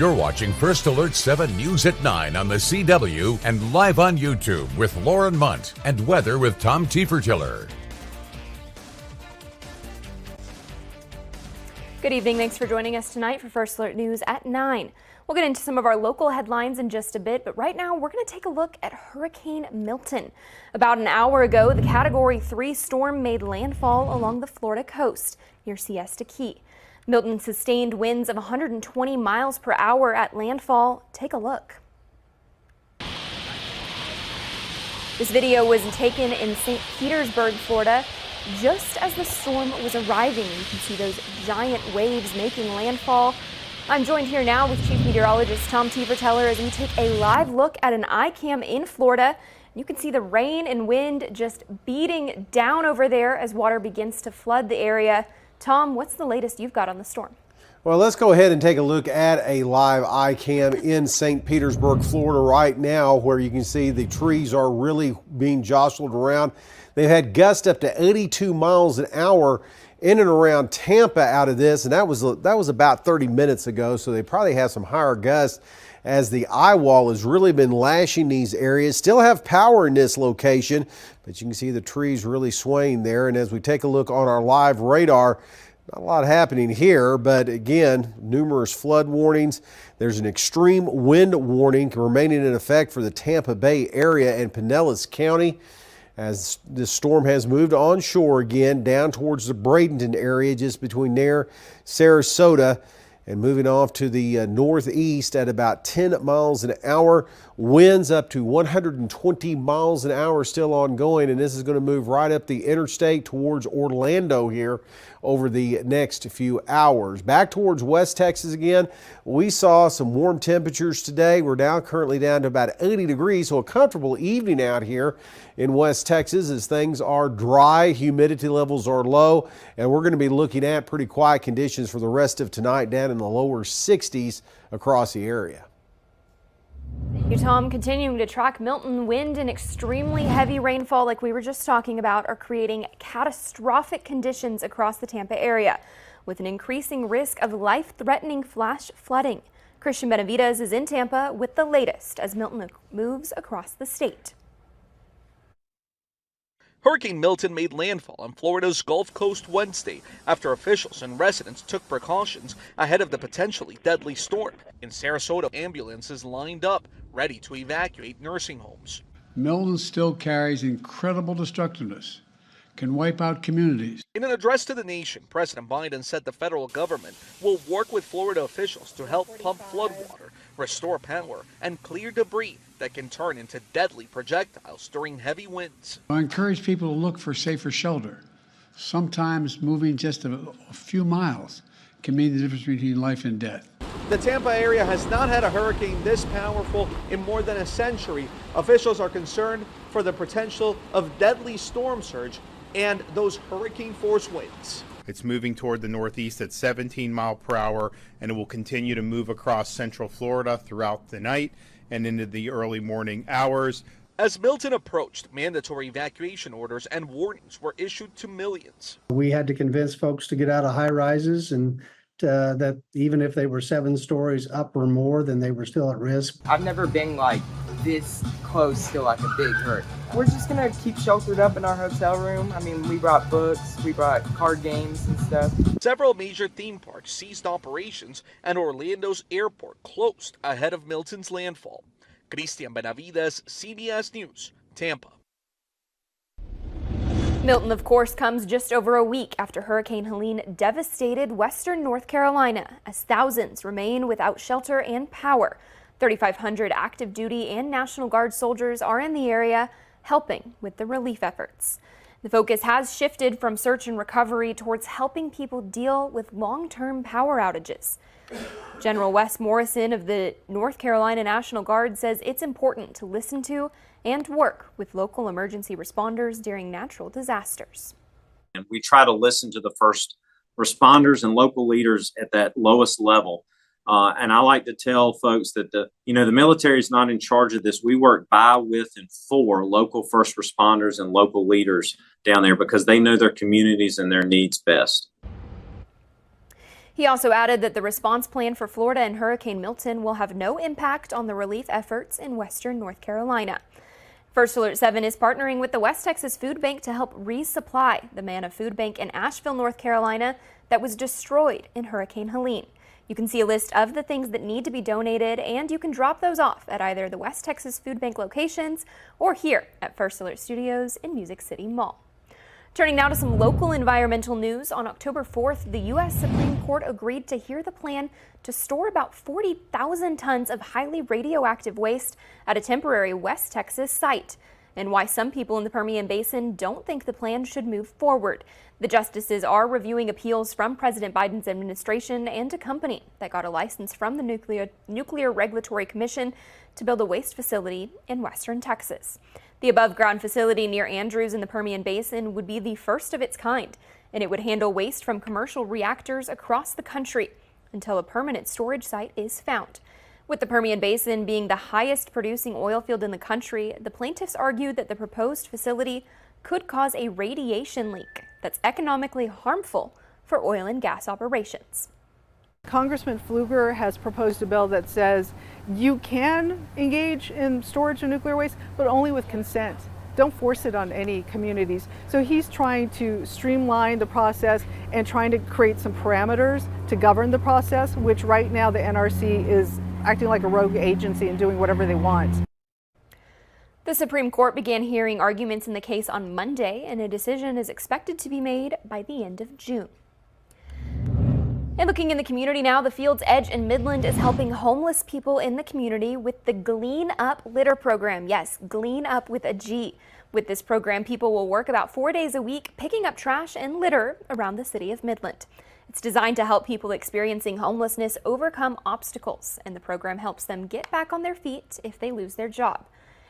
You're watching First Alert 7 News at 9 on the CW and live on YouTube with Lauren Munt and weather with Tom Tiefertiller. Good evening. Thanks for joining us tonight for First Alert News at 9. We'll get into some of our local headlines in just a bit, but right now we're going to take a look at Hurricane Milton. About an hour ago, the Category 3 storm made landfall along the Florida coast near Siesta Key. Milton sustained winds of 120 miles per hour at landfall. Take a look. This video was taken in St. Petersburg, Florida. Just as the storm was arriving, you can see those giant waves making landfall. I'm joined here now with Chief Meteorologist Tom Tiefertiller as we take a live look at an iCam in Florida. You can see the rain and wind just beating down over there as water begins to flood the area. Tom, what's the latest you've got on the storm? Well, let's go ahead and take a look at a live iCam in St. Petersburg, Florida right now, where you can see the trees are really being jostled around. They've had gusts up to 82 miles an hour in and around Tampa out of this, and that was about 30 minutes ago, so they probably have some higher gusts as the eye wall has really been lashing these areas. Still have power in this location, but you can see the trees really swaying there. And as we take a look on our live radar, not a lot happening here, but again, numerous flood warnings. There's an extreme wind warning remaining in effect for the Tampa Bay area and Pinellas County as this storm has moved onshore again down towards the Bradenton area, just between there, Sarasota, and moving off to the northeast at about 10 miles an hour. Winds up to 120 miles an hour still ongoing, and this is going to move right up the interstate towards Orlando here over the next few hours. Back towards West Texas again, we saw some warm temperatures today. We're currently down to about 80 degrees, so a comfortable evening out here in West Texas as things are dry, humidity levels are low, and we're going to be looking at pretty quiet conditions for the rest of tonight down in the lower 60s across the area. Thank you, Tom. Continuing to track Milton, wind and extremely heavy rainfall like we were just talking about are creating catastrophic conditions across the Tampa area with an increasing risk of life-threatening flash flooding. Christian Benavides is in Tampa with the latest as Milton moves across the state. Hurricane Milton made landfall on Florida's Gulf Coast Wednesday after officials and residents took precautions ahead of the potentially deadly storm. In Sarasota, ambulances lined up, ready to evacuate nursing homes. Milton still carries incredible destructiveness, can wipe out communities. In an address to the nation, President Biden said the federal government will work with Florida officials to help pump floodwater, restore power, and clear debris that can turn into deadly projectiles during heavy winds. I encourage people to look for safer shelter. Sometimes moving just a few miles can mean the difference between life and death. The Tampa area has not had a hurricane this powerful in more than a century. Officials are concerned for the potential of deadly storm surge and those hurricane force winds. It's moving toward the northeast at 17 miles per hour, and it will continue to move across central Florida throughout the night and into the early morning hours. As Milton approached, mandatory evacuation orders and warnings were issued to millions. We had to convince folks to get out of high rises and that even if they were 7 stories up or more, then they were still at risk. I've never been like this close to like a big hurt. We're just gonna keep sheltered up in our hotel room. I mean, we brought books, we brought card games and stuff. Several major theme parks ceased operations and Orlando's airport closed ahead of Milton's landfall. Christian Benavides, CBS News, Tampa. Milton, of course, comes just over a week after Hurricane Helene devastated western North Carolina as thousands remain without shelter and power. 3,500 active duty and National Guard soldiers are in the area helping with the relief efforts. The focus has shifted from search and recovery towards helping people deal with long-term power outages. General Wes Morrison of the North Carolina National Guard says it's important to listen to and work with local emergency responders during natural disasters. And we try to listen to the first responders and local leaders at that lowest level. And I like to tell folks that the military is not in charge of this. We work by, with, and for local first responders and local leaders down there because they know their communities and their needs best. He also added that the response plan for Florida and Hurricane Milton will have no impact on the relief efforts in western North Carolina. First Alert 7 is partnering with the West Texas Food Bank to help resupply the Manna Food Bank in Asheville, North Carolina that was destroyed in Hurricane Helene. You can see a list of the things that need to be donated, and you can drop those off at either the West Texas Food Bank locations or here at First Alert Studios in Music City Mall. Turning now to some local environmental news. On October 4th, the U.S. Supreme Court agreed to hear the plan to store about 40,000 tons of highly radioactive waste at a temporary West Texas site, and why some people in the Permian Basin don't think the plan should move forward. The justices are reviewing appeals from President Biden's administration and a company that got a license from the Nuclear Regulatory Commission to build a waste facility in western Texas. The above-ground facility near Andrews in the Permian Basin would be the first of its kind, and it would handle waste from commercial reactors across the country until a permanent storage site is found. With the Permian Basin being the highest producing oil field in the country, the plaintiffs argued that the proposed facility could cause a radiation leak that's economically harmful for oil and gas operations. Congressman Pfluger has proposed a bill that says you can engage in storage of nuclear waste, but only with consent. Don't force it on any communities. So he's trying to streamline the process and trying to create some parameters to govern the process, which right now the NRC is acting like a rogue agency and doing whatever they want. The Supreme Court began hearing arguments in the case on Monday, and a decision is expected to be made by the end of June. And looking in the community now, the Fields Edge in Midland is helping homeless people in the community with the Glean Up Litter program. Yes, Glean Up with a G. With this program, people will work about 4 days a week picking up trash and litter around the city of Midland. It's designed to help people experiencing homelessness overcome obstacles, and the program helps them get back on their feet if they lose their job.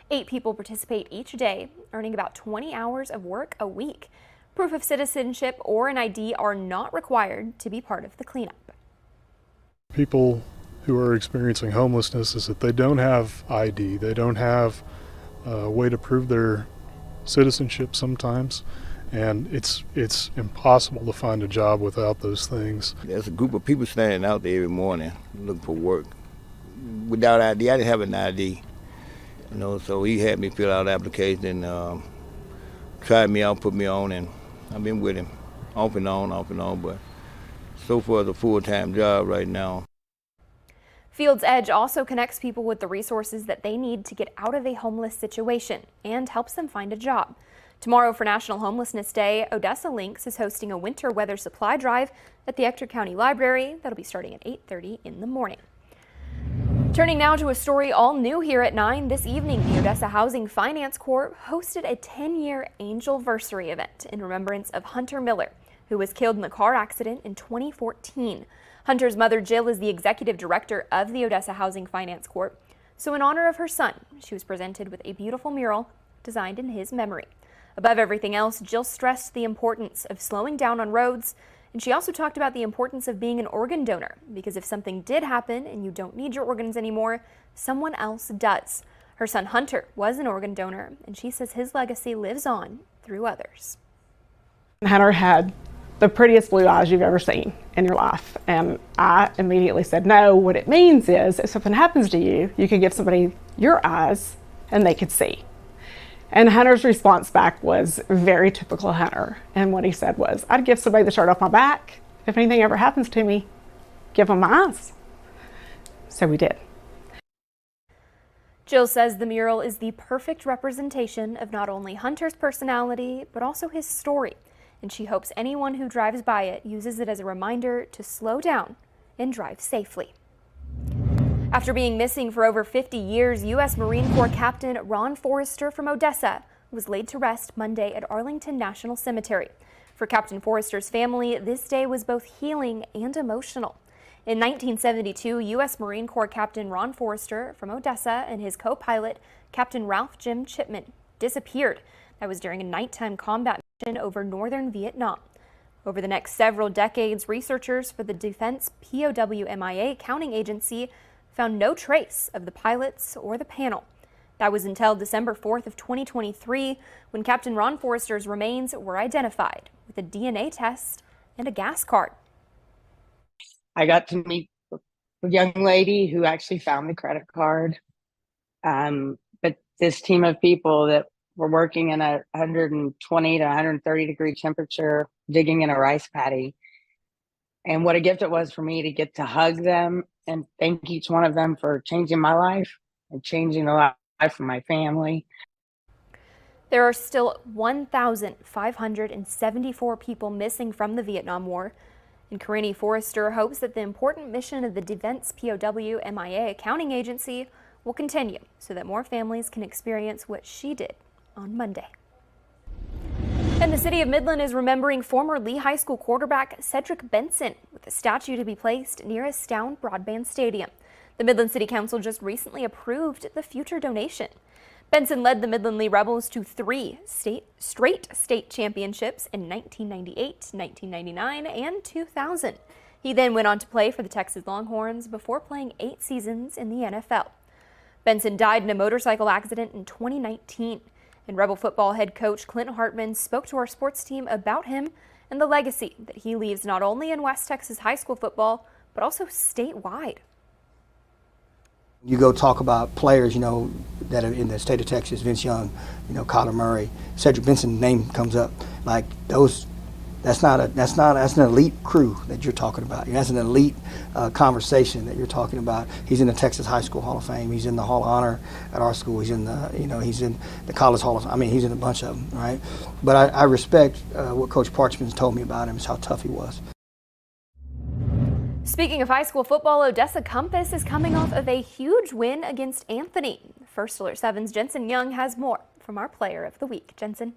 8 people participate each day, earning about 20 hours of work a week. Proof of citizenship or an ID are not required to be part of the cleanup. People who are experiencing homelessness is that they don't have ID, they don't have a way to prove their citizenship sometimes, and it's impossible to find a job without those things. There's a group of people standing out there every morning looking for work. Without ID, I didn't have an ID, so he had me fill out an application and tried me out, put me on, and I've been with him off and on, but so far it's a full-time job right now. Fields Edge also connects people with the resources that they need to get out of a homeless situation and helps them find a job. Tomorrow for National Homelessness Day, Odessa Links is hosting a winter weather supply drive at the Ector County Library. That'll be starting at 8:30 in the morning. Turning now to a story all new here at 9 this evening, the Odessa Housing Finance Corp hosted a 10-year Angelversary event in remembrance of Hunter Miller, who was killed in a car accident in 2014. Hunter's mother, Jill, is the executive director of the Odessa Housing Finance Corp. So in honor of her son, she was presented with a beautiful mural designed in his memory. Above everything else, Jill stressed the importance of slowing down on roads, and she also talked about the importance of being an organ donor, because if something did happen and you don't need your organs anymore, someone else does. Her son Hunter was an organ donor, and she says his legacy lives on through others. Hunter had the prettiest blue eyes you've ever seen in your life, and I immediately said, no, what it means is if something happens to you, you could give somebody your eyes and they could see. And Hunter's response back was very typical Hunter. And what he said was, I'd give somebody the shirt off my back. If anything ever happens to me, give them my eyes. So we did. Jill says the mural is the perfect representation of not only Hunter's personality, but also his story. And she hopes anyone who drives by it uses it as a reminder to slow down and drive safely. After being missing for over 50 years, U.S. Marine Corps Captain Ron Forrester from Odessa was laid to rest Monday at Arlington National Cemetery. For Captain Forrester's family, this day was both healing and emotional. In 1972, U.S. Marine Corps Captain Ron Forrester from Odessa and his co-pilot, Captain Ralph Jim Chipman, disappeared. That was during a nighttime combat mission over northern Vietnam. Over the next several decades, researchers for the Defense POW-MIA Counting Agency found no trace of the pilots or the panel. That was until December 4th of 2023, when Captain Ron Forrester's remains were identified with a DNA test and a gas card. I got to meet a young lady who actually found the credit card. But this team of people that were working in a 120 to 130 degree temperature, digging in a rice paddy. And what a gift it was for me to get to hug them and thank each one of them for changing my life and changing the life of my family. There are still 1,574 people missing from the Vietnam War. And Corinne Forrester hopes that the important mission of the Defense POW MIA Accounting Agency will continue so that more families can experience what she did on Monday. And the city of Midland is remembering former Lee High School quarterback Cedric Benson with a statue to be placed near a Stown Broadband Stadium. The Midland City Council just recently approved the future donation. Benson led the Midland Lee Rebels to 3 straight state championships in 1998, 1999, and 2000. He then went on to play for the Texas Longhorns before playing 8 seasons in the NFL. Benson died in a motorcycle accident in 2019. And Rebel football head coach Clint Hartman spoke to our sports team about him and the legacy that he leaves not only in West Texas high school football, but also statewide. You go talk about players, that are in the state of Texas, Vince Young, Kyler Murray, Cedric Benson's name comes up. Like those, that's an elite crew that you're talking about. That's an elite conversation that you're talking about. He's in the Texas High School Hall of Fame. He's in the Hall of Honor at our school. He's in he's in the College Hall of Fame. I mean, he's in a bunch of them, right? But I respect what Coach Parchman's told me about him, is how tough he was. Speaking of high school football, Odessa Compass is coming off of a huge win against Anthony. First Alert 7's Jensen Young has more from our player of the week. Jensen.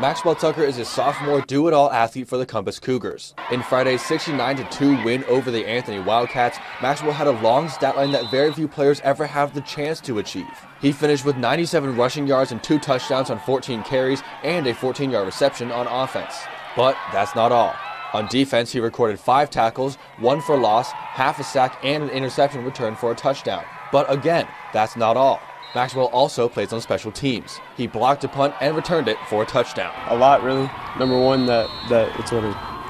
Maxwell Tucker is a sophomore do-it-all athlete for the Compass Cougars. In Friday's 69-2 win over the Anthony Wildcats, Maxwell had a long stat line that very few players ever have the chance to achieve. He finished with 97 rushing yards and 2 touchdowns on 14 carries and a 14-yard reception on offense. But that's not all. On defense, he recorded 5 tackles, 1 for loss, half a sack, and an interception return for a touchdown. But again, that's not all. Maxwell also plays on special teams. He blocked a punt and returned it for a touchdown. A lot, really. Number one, that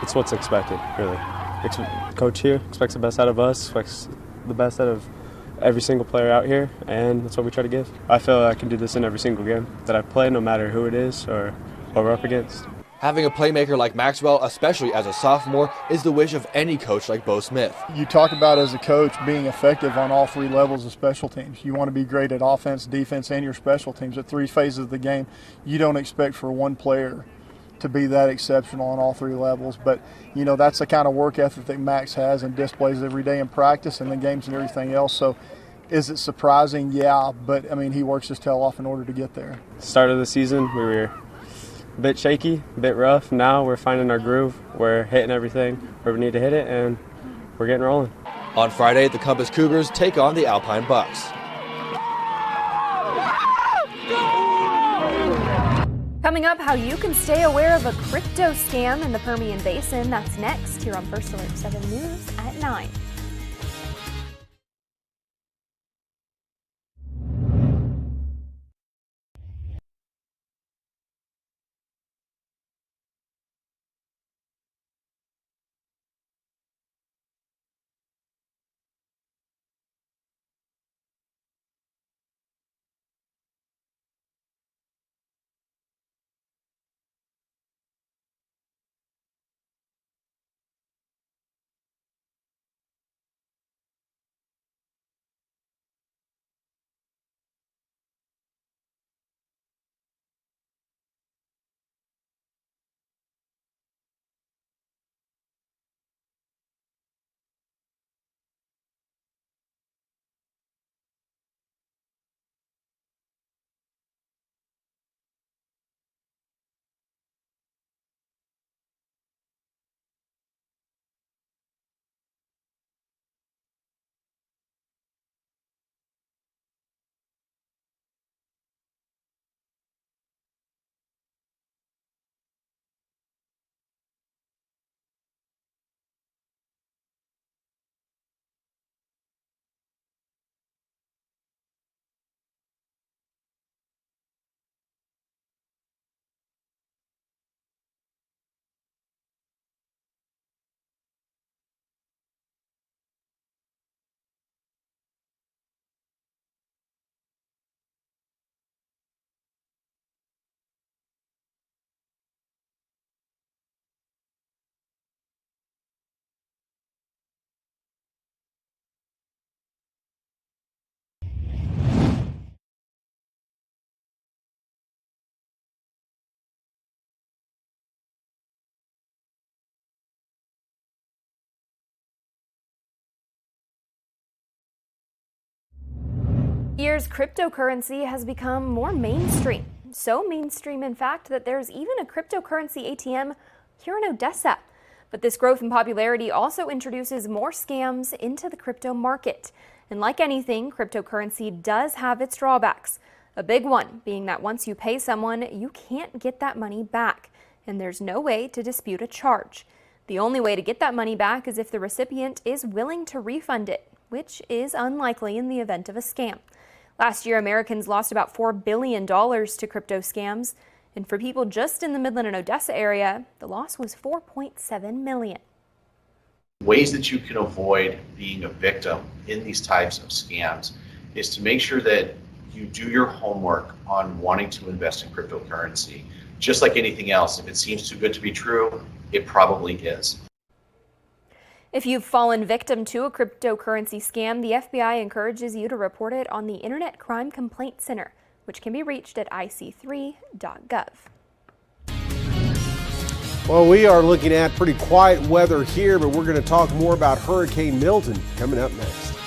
it's what's expected, really. Coach here expects the best out of us, expects the best out of every single player out here, and that's what we try to give. I feel I can do this in every single game that I play, no matter who it is or what we're up against. Having a playmaker like Maxwell, especially as a sophomore, is the wish of any coach like Bo Smith. You talk about, as a coach, being effective on all 3 levels of special teams. You want to be great at offense, defense, and your special teams at 3 phases of the game. You don't expect for one player to be that exceptional on all 3 levels, but that's the kind of work ethic that Max has and displays every day in practice and the games and everything else. So is it surprising? Yeah, but I mean, he works his tail off in order to get there. Start of the season, we were a bit shaky, a bit rough. Now we're finding our groove. We're hitting everything where we need to hit it, and we're getting rolling. On Friday, the Compass Cougars take on the Alpine Bucks. Coming up, how you can stay aware of a crypto scam in the Permian Basin. That's next here on First Alert 7 News at 9. Year's cryptocurrency has become more mainstream. So mainstream, in fact, that there's even a cryptocurrency ATM here in Odessa. But this growth in popularity also introduces more scams into the crypto market. And like anything, cryptocurrency does have its drawbacks. A big one being that once you pay someone, you can't get that money back. And there's no way to dispute a charge. The only way to get that money back is if the recipient is willing to refund it, which is unlikely in the event of a scam. Last year, Americans lost about $4 billion to crypto scams. And for people just in the Midland and Odessa area, the loss was $4.7 million. Ways that you can avoid being a victim in these types of scams is to make sure that you do your homework on wanting to invest in cryptocurrency. Just like anything else, if it seems too good to be true, it probably is. If you've fallen victim to a cryptocurrency scam, the FBI encourages you to report it on the Internet Crime Complaint Center, which can be reached at ic3.gov. Well, we are looking at pretty quiet weather here, but we're going to talk more about Hurricane Milton coming up next.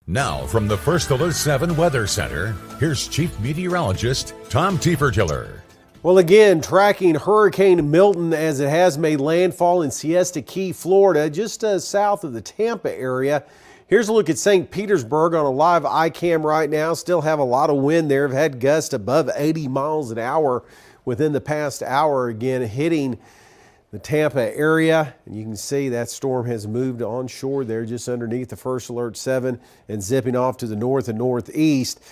Now, from the First Alert 7 Weather Center, here's Chief Meteorologist Tom Tiefertiller. Well, again, tracking Hurricane Milton as it has made landfall in Siesta Key, Florida, just south of the Tampa area. Here's a look at St. Petersburg on a live iCam right now. Still have a lot of wind there. Have had gusts above 80 miles an hour within the past hour, again hitting the Tampa area. And you can see that storm has moved onshore there just underneath the First Alert 7 and zipping off to the north and northeast.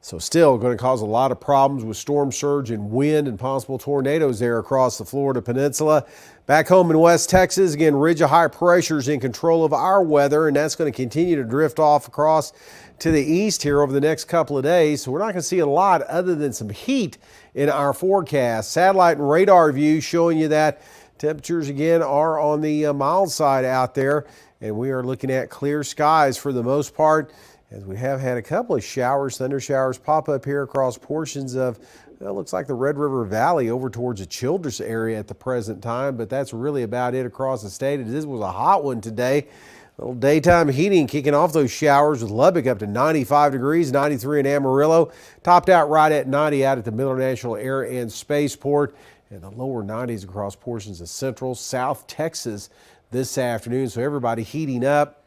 So still going to cause a lot of problems with storm surge and wind and possible tornadoes there across the Florida Peninsula. Back home in West Texas, again, ridge of high pressure is in control of our weather, and that's going to continue to drift off across to the east here over the next couple of days. So we're not going to see a lot other than some heat in our forecast. Satellite and radar view showing you that temperatures again are on the mild side out there, and we are looking at clear skies for the most part, as we have had a couple of showers, thunder showers pop up here across portions of, well, it looks like the Red River Valley over towards the Childress area at the present time, but that's really about it across the state. This was a hot one today. A little daytime heating kicking off those showers with Lubbock up to 95 degrees, 93 in Amarillo, topped out right at 90 out at the Miller National Air and Spaceport, and the lower 90s across portions of central, south Texas this afternoon. So everybody heating up.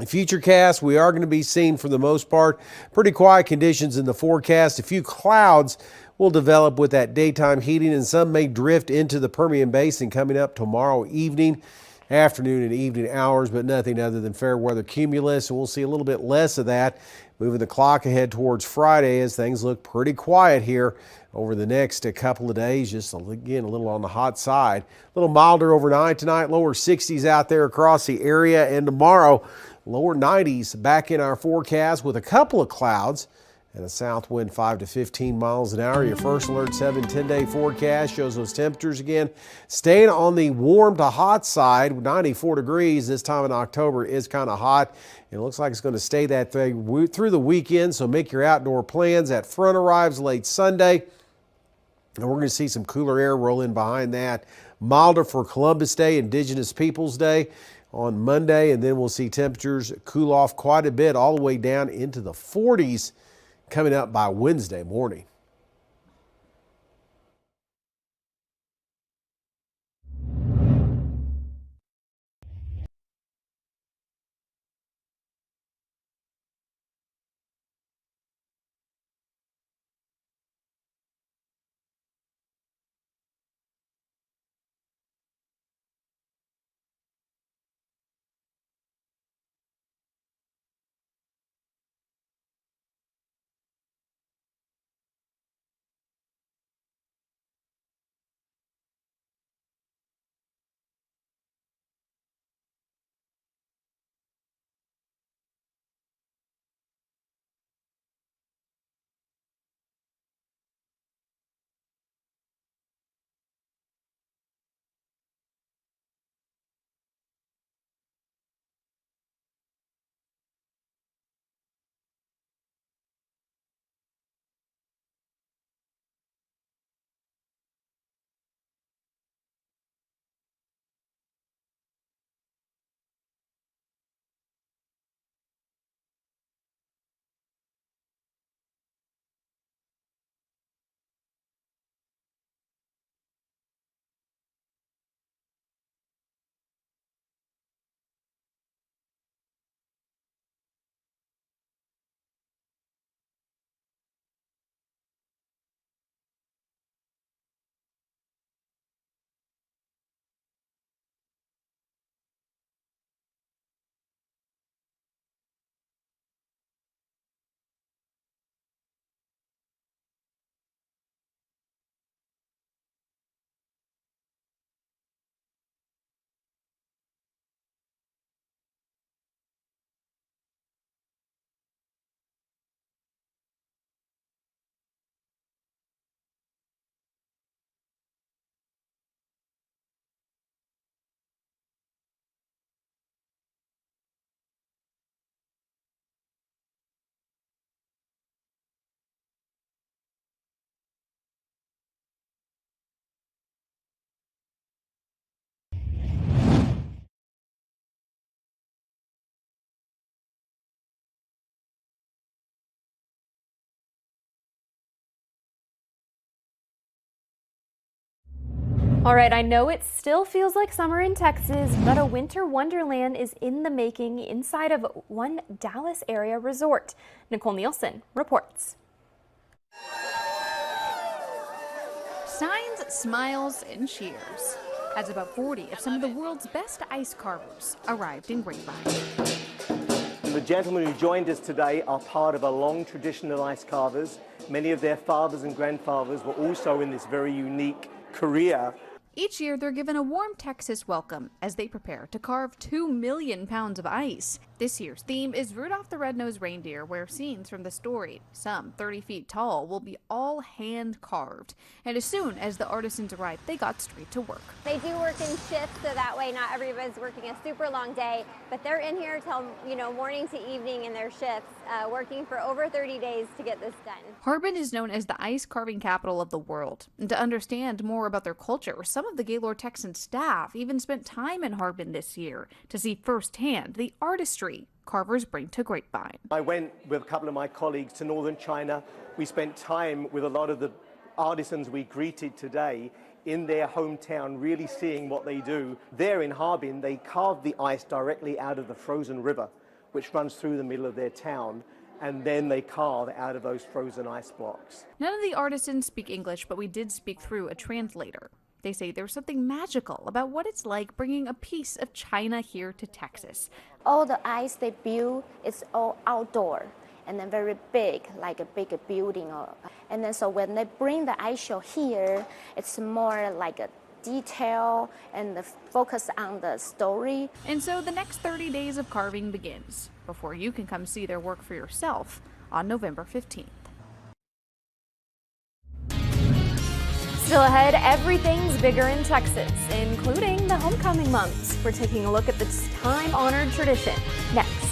Futurecast, we are going to be seeing, for the most part, pretty quiet conditions in the forecast. A few clouds will develop with that daytime heating, and some may drift into the Permian Basin coming up tomorrow evening, afternoon and evening hours, but nothing other than fair weather cumulus, and we'll see a little bit less of that moving the clock ahead towards Friday as things look pretty quiet here over the next couple of days. Just again, a little on the hot side. A little milder overnight tonight, lower 60s out there across the area, and tomorrow lower 90s back in our forecast with a couple of clouds and a south wind 5 to 15 miles an hour. Your first alert 7-10-day forecast shows those temperatures again staying on the warm to hot side. 94 degrees this time in October is kind of hot. It looks like it's going to stay that way through the weekend, so make your outdoor plans. That front arrives late Sunday, and we're going to see some cooler air roll in behind that. Milder for Columbus Day, Indigenous Peoples Day on Monday, and then we'll see temperatures cool off quite a bit all the way down into the 40s coming up by Wednesday morning. All right, I know it still feels like summer in Texas, but a winter wonderland is in the making inside of one Dallas area resort. Nicole Nielsen reports. Signs, smiles, and cheers as about 40 of some of the world's best ice carvers arrived in Grapevine. The gentlemen who joined us today are part of a long tradition of ice carvers. Many of their fathers and grandfathers were also in this very unique career. Each year, they're given a warm Texas welcome as they prepare to carve 2 million pounds of ice. This year's theme is Rudolph the Red-Nosed Reindeer, where scenes from the story, some 30 feet tall, will be all hand-carved. And as soon as the artisans arrived, they got straight to work. They do work in shifts, so that way not everybody's working a super long day, but they're in here till, morning to evening in their shifts, working for over 30 days to get this done. Harbin is known as the ice carving capital of the world. And to understand more about their culture, some of the Gaylord Texan staff even spent time in Harbin this year to see firsthand the artistry carvers bring to Grapevine. I went with a couple of my colleagues to northern China. We spent time with a lot of the artisans we greeted today in their hometown, really seeing what they do. There in Harbin, they carve the ice directly out of the frozen river, which runs through the middle of their town, and then they carve out of those frozen ice blocks. None of the artisans speak English, but we did speak through a translator. They say there's something magical about what it's like bringing a piece of China here to Texas. All the ice they build is all outdoor and then very big, like a big building. And then so when they bring the ice show here, it's more like a detail and the focus on the story. And so the next 30 days of carving begins before you can come see their work for yourself on November 15th. Still ahead, everything's bigger in Texas, including the homecoming months. We're taking a look at this time-honored tradition next.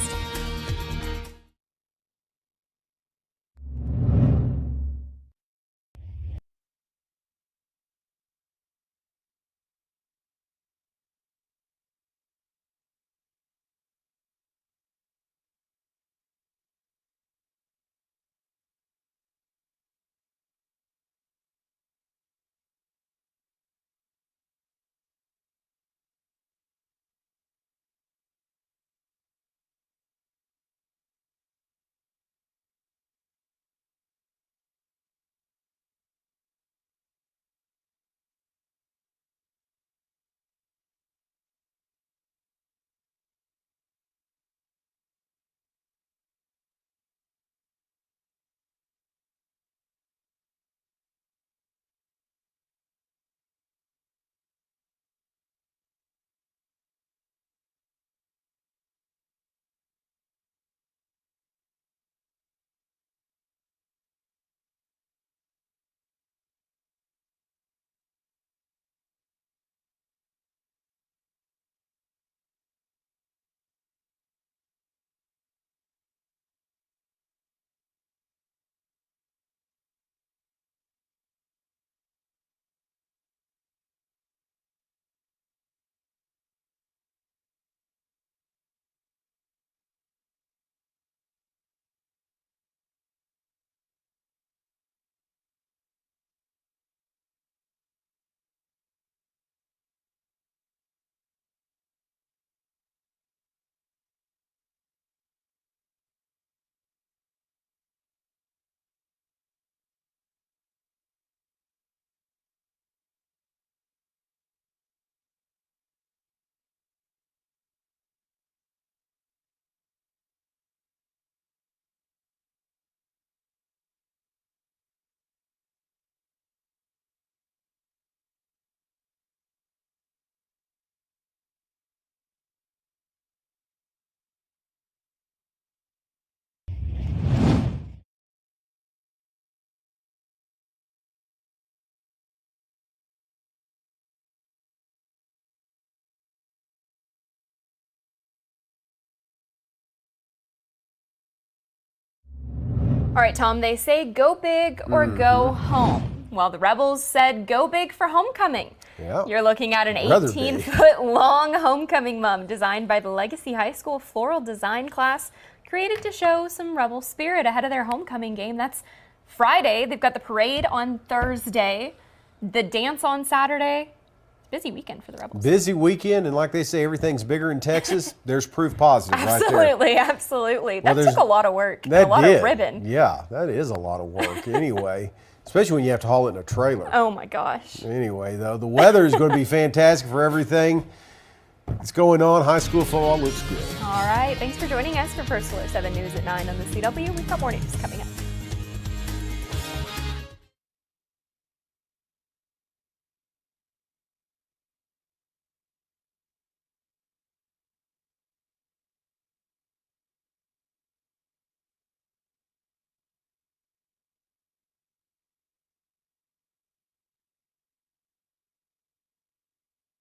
All right, Tom, they say go big or go home. Well, the Rebels said go big for homecoming. Yep. You're looking at an 18-foot long homecoming mum designed by the Legacy High School floral design class, created to show some Rebel spirit ahead of their homecoming game. That's Friday. They've got the parade on Thursday, the dance on Saturday. Busy weekend for the Rebels. Busy weekend, and like they say, everything's bigger in Texas. There's proof positive right there. Absolutely, absolutely. That took a lot of work, a lot of ribbon. Yeah, that is a lot of work anyway, especially when you have to haul it in a trailer. Oh my gosh. Anyway, though, the weather is going to be fantastic for everything that's going on. High school football looks good. All right, thanks for joining us for First Alert 7 News at 9 on the CW. We've got more news coming up.